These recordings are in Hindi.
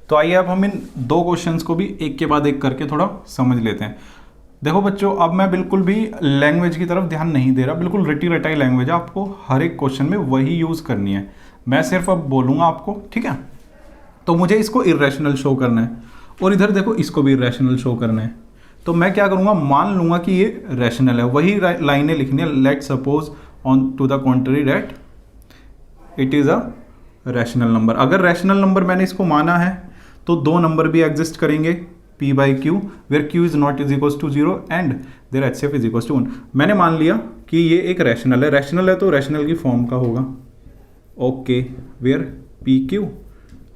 तो आइए अब हम इन दो क्वेश्चंस को भी एक के बाद एक करके थोड़ा समझ लेते हैं। देखो बच्चों, अब मैं बिल्कुल भी लैंग्वेज की तरफ ध्यान नहीं दे रहा, बिल्कुल रटी रटाई लैंग्वेज है, आपको हर एक क्वेश्चन में वही यूज़ करनी है। मैं सिर्फ अब बोलूँगा आपको, ठीक है। तो मुझे इसको इरेशनल शो करना है और इधर देखो इसको भी इरेशनल शो करना है। तो मैं क्या करूँगा, मान लूँगा कि ये रैशनल है, वही लाइनें लिखनी है। Let suppose on to the contrary that it is a rational number. अगर रैशनल नंबर मैंने इसको माना है तो दो नंबर भी एग्जिस्ट करेंगे, p by q, where q is not is equals to 0 and their HCF is equals to 1। मैंने मान लिया कि ये एक रैशनल है, रैशनल है तो रैशनल की फॉर्म का होगा। Okay, where p q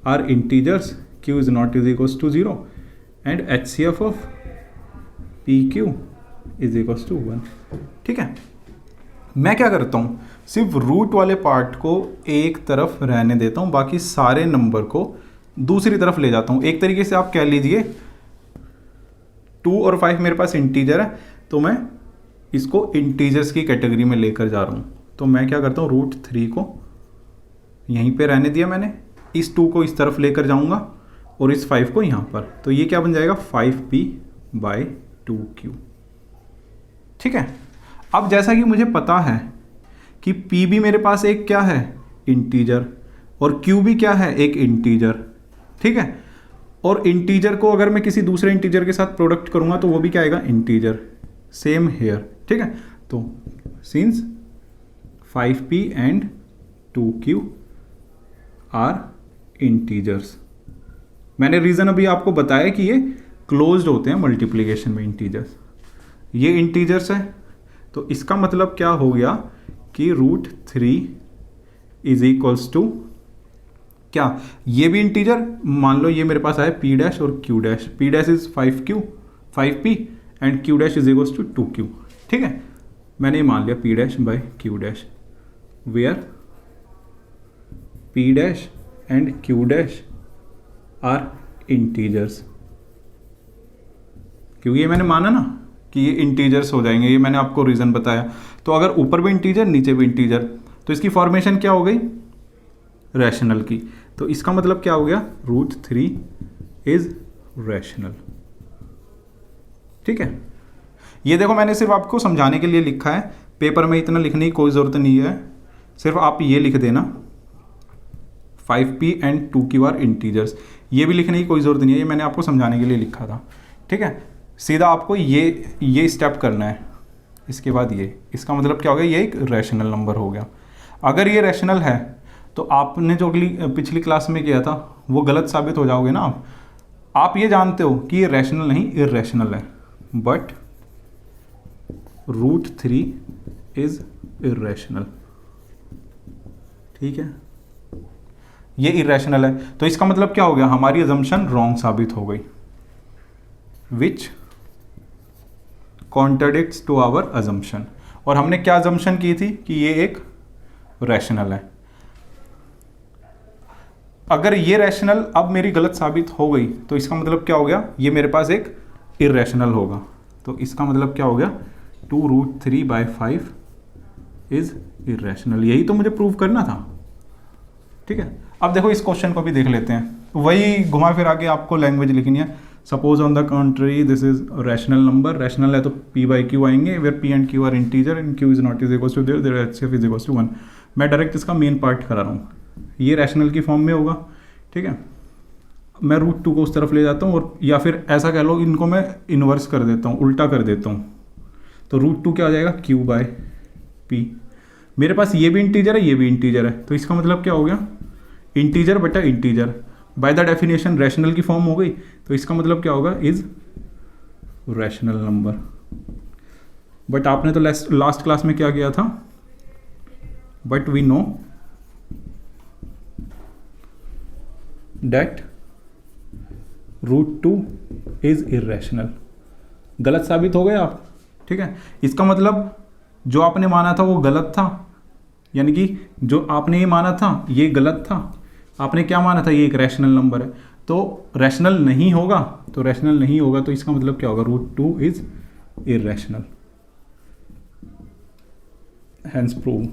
are integers, q is not is equals to 0 and HCF of p q is equals to 1। ठीक है, मैं क्या करता हूँ, सिर्फ रूट वाले पार्ट को एक तरफ रहने देता हूँ, बाकी सारे नंबर को दूसरी तरफ ले जाता हूँ। एक तरीके से आप कह लीजिए 2 और 5 मेरे पास इंटीजर है, तो मैं इसको इंटीजर्स की कैटेगरी में लेकर जा रहा हूँ। तो मैं क्या करता हूँ, रूट 3 को यहीं पे रहने दिया मैंने, इस 2 को इस तरफ लेकर जाऊँगा और इस 5 को यहाँ पर। तो ये क्या बन जाएगा, 5p बाई 2q। ठीक है, अब जैसा कि मुझे पता है कि p भी मेरे पास एक क्या है, इंटीजर, और q भी क्या है, एक इंटीजर। ठीक है, और इंटीजर को अगर मैं किसी दूसरे इंटीजर के साथ प्रोडक्ट करूंगा तो वो भी क्या आएगा, इंटीजर। Same here. ठीक है, तो since 5p and 2q are integers, मैंने रीज़न अभी आपको बताया कि ये क्लोज्ड होते हैं मल्टीप्लिकेशन में इंटीजर्स। ये इंटीजर्स है, तो इसका मतलब क्या हो गया कि रूट 3 इज इक्वल्स टू क्या, ये भी इंटीजर, मान लो ये मेरे पास आया p डैश और q dash. p dash is 5p and q dash is equals to 2q। ठीक है, मैंने ये मान लिया p dash by q dash, where p dash and q dash are integers. क्योंकि ये मैंने माना ना कि ये इंटीजर्स हो जाएंगे, ये मैंने आपको रीज़न बताया। तो अगर ऊपर भी इंटीजर नीचे भी इंटीजर, तो इसकी फॉर्मेशन क्या हो गई, रैशनल की। तो इसका मतलब क्या हो गया, रूट 3 इज रैशनल। ठीक है, ये देखो मैंने सिर्फ आपको समझाने के लिए लिखा है, पेपर में इतना लिखने की कोई ज़रूरत नहीं है। सिर्फ आप ये लिख देना 5p and 2q are integers, ये भी लिखने की कोई ज़रूरत नहीं है, ये मैंने आपको समझाने के लिए लिखा था। ठीक है, सीधा आपको ये स्टेप करना है, इसके बाद ये, इसका मतलब क्या हो गया, ये एक रैशनल नंबर हो गया। अगर ये रैशनल है तो आपने जो पिछली क्लास में किया था वो गलत साबित हो जाओगे ना आप ये जानते हो कि ये रैशनल नहीं इररेशनल है, बट रूट 3 इज इररेशनल। ठीक है, ये इररेशनल है, तो इसका मतलब क्या हो गया, हमारी अजम्पशन रॉन्ग साबित हो गई, विच कॉन्ट्रडिक्ट्स टू आवर अजम्पशन। और हमने क्या अजम्पशन की थी कि ये एक रैशनल है। अगर ये रैशनल अब मेरी गलत साबित हो गई तो इसका मतलब क्या हो गया, ये मेरे पास एक इररेशनल होगा। तो इसका मतलब क्या हो गया, 2 रूट 3 बाई 5 इज इररेशनल। यही तो मुझे प्रूव करना था। ठीक है, अब देखो इस क्वेश्चन को भी देख लेते हैं, वही घुमा फिरा के आपको लैंग्वेज लिखनी है। Suppose on the contrary this is rational number, rational है तो p बाई क्यू आएंगे, where p and q are integer and q is not is equals to their HCF is equals to 1। मैं डायरेक्ट इसका मेन पार्ट करा रहा हूँ, ये रैशनल की फॉर्म में होगा। ठीक है, मैं रूट 2 को उस तरफ ले जाता हूँ, और या फिर ऐसा कह लो, इनको मैं इन्वर्स कर देता हूँ, उल्टा कर देता हूँ। तो रूट 2 क्या हो जाएगा, q बाय p। मेरे पास ये भी इंटीजर है, ये भी इंटीजर है, तो इसका मतलब क्या हो गया, इंटीजर बटा integer, by the definition rational की फॉर्म हो गई। तो इसका मतलब क्या होगा, इज रैशनल नंबर। बट आपने तो लास्ट क्लास में क्या किया था, but we know that root 2 is irrational. गलत साबित हो गए आप। ठीक है, इसका मतलब जो आपने माना था वो गलत था, यानी कि जो आपने ये माना था ये गलत था। आपने क्या माना था, ये एक रैशनल नंबर है, तो रैशनल नहीं होगा, तो रैशनल नहीं होगा, तो इसका मतलब क्या होगा, root 2 is irrational, hence prove.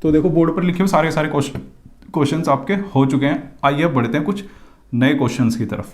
तो देखो बोर्ड पर लिखे हुए सारे क्वेश्चंस आपके हो चुके हैं। आइए अब बढ़ते हैं कुछ नए क्वेश्चंस की तरफ।